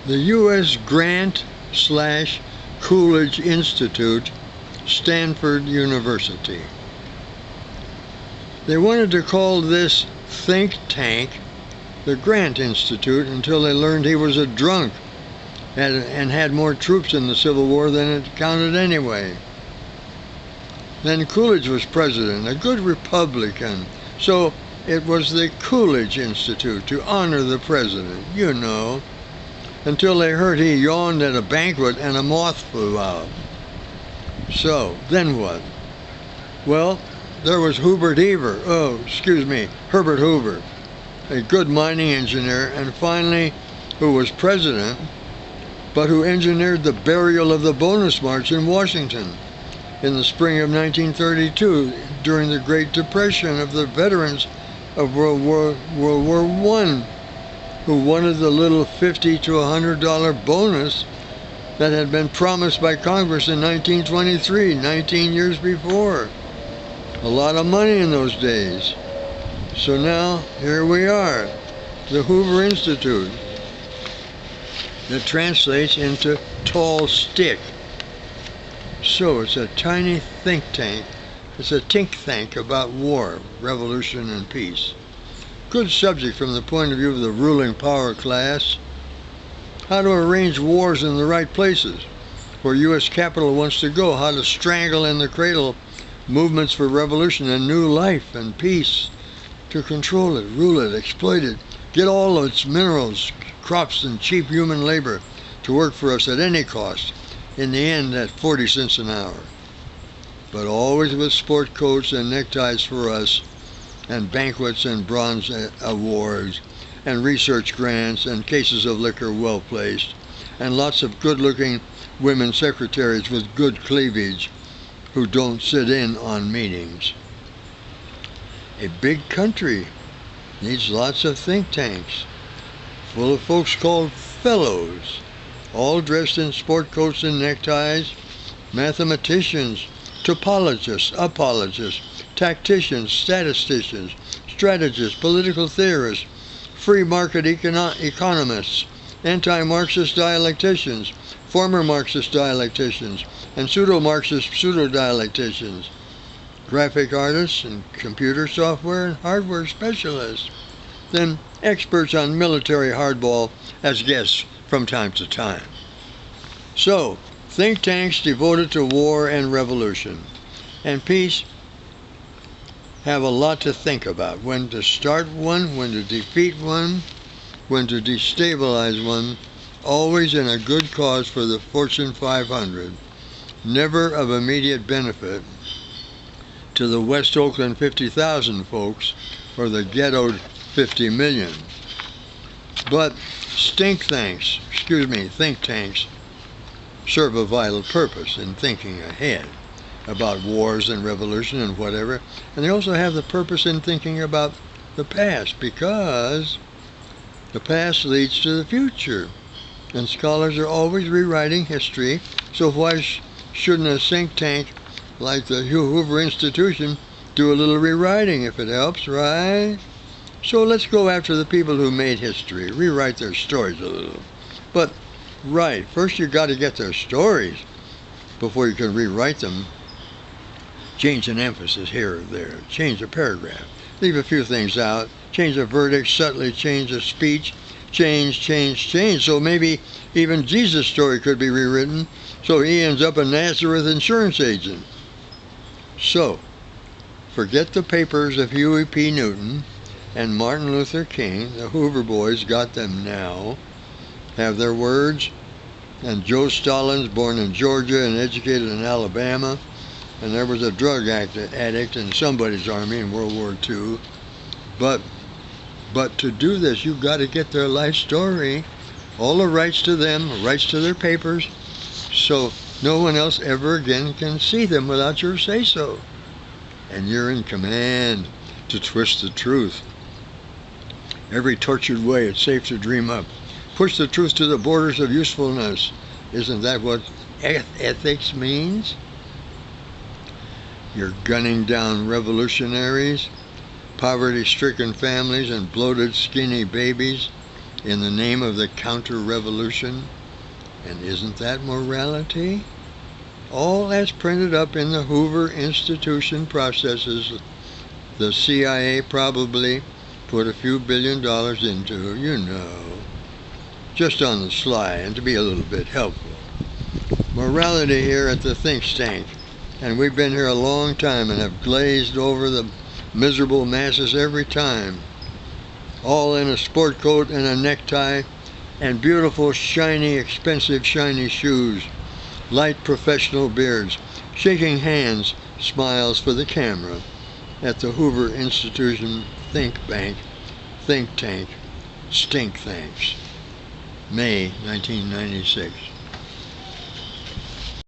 the U.S. Grant / Coolidge Institute, Stanford University. They wanted to call this think tank the Grant Institute until they learned he was a drunk and had more troops in the Civil War than it counted anyway. Then Coolidge was president, a good Republican, so it was the Coolidge Institute to honor the president, you know, until they heard he yawned at a banquet and a moth flew out. So, then what? Well, there was Herbert Hoover, a good mining engineer, and finally, who was president, but who engineered the burial of the Bonus March in Washington in the spring of 1932 during the Great Depression of the veterans of World War I, who wanted the little $50 to $100 bonus that had been promised by Congress in 1923, 19 years before. A lot of money in those days. So now, here we are, the Hoover Institute, that translates into tall stick. So it's a tiny think tank. It's a think tank about war, revolution, and peace. Good subject from the point of view of the ruling power class. How to arrange wars in the right places, where U.S. capital wants to go. How to strangle in the cradle movements for revolution and new life and peace. To control it, rule it, exploit it, get all of its minerals, crops, and cheap human labor to work for us at any cost, in the end at 40 cents an hour. But always with sport coats and neckties for us, and banquets and bronze awards, and research grants, and cases of liquor well placed, and lots of good-looking women secretaries with good cleavage who don't sit in on meetings. A big country needs lots of think tanks, full of folks called fellows, all dressed in sport coats and neckties, mathematicians, topologists, apologists, tacticians, statisticians, strategists, political theorists, free market economists, anti-Marxist dialecticians, former Marxist dialecticians, and pseudo-Marxist pseudo-dialecticians, graphic artists and computer software and hardware specialists, then experts on military hardball as guests from time to time. So, think tanks devoted to war and revolution and peace have a lot to think about. When to start one, when to defeat one, when to destabilize one, always in a good cause for the Fortune 500, never of immediate benefit to the West Oakland 50,000 folks or the ghettoed 50 million. But think tanks serve a vital purpose in thinking ahead about wars and revolution and whatever, and they also have the purpose in thinking about the past, because the past leads to the future, and scholars are always rewriting history, so why shouldn't a think tank like the Hoover Institution do a little rewriting if it helps, right? So let's go after the people who made history, rewrite their stories a little. But, right, first you've got to get their stories before you can rewrite them. Change an emphasis here or there, change a paragraph, leave a few things out, change a verdict, subtly change a speech, change. So maybe even Jesus' story could be rewritten, so he ends up a Nazareth insurance agent. So, forget the papers of Huey P. Newton and Martin Luther King. The Hoover boys got them now, have their words, and Joe Stallin's born in Georgia and educated in Alabama, and there was a drug addict in somebody's army in World War II. But to do this, you've got to get their life story, all the rights to them, rights to their papers, so no one else ever again can see them without your say-so. And you're in command to twist the truth. Every tortured way it's safe to dream up. Push the truth to the borders of usefulness. Isn't that what ethics means? You're gunning down revolutionaries, poverty-stricken families, and bloated, skinny babies, in the name of the counter-revolution. And isn't that morality? All that's printed up in the Hoover Institution processes the CIA probably put a few $1 billion into, just on the sly and to be a little bit helpful. Morality here at the think tank, and we've been here a long time and have glazed over the miserable masses every time, all in a sport coat and a necktie and beautiful, shiny, expensive, shiny shoes, light professional beards, shaking hands, smiles for the camera at the Hoover Institution think tank, stink thanks. May 1996.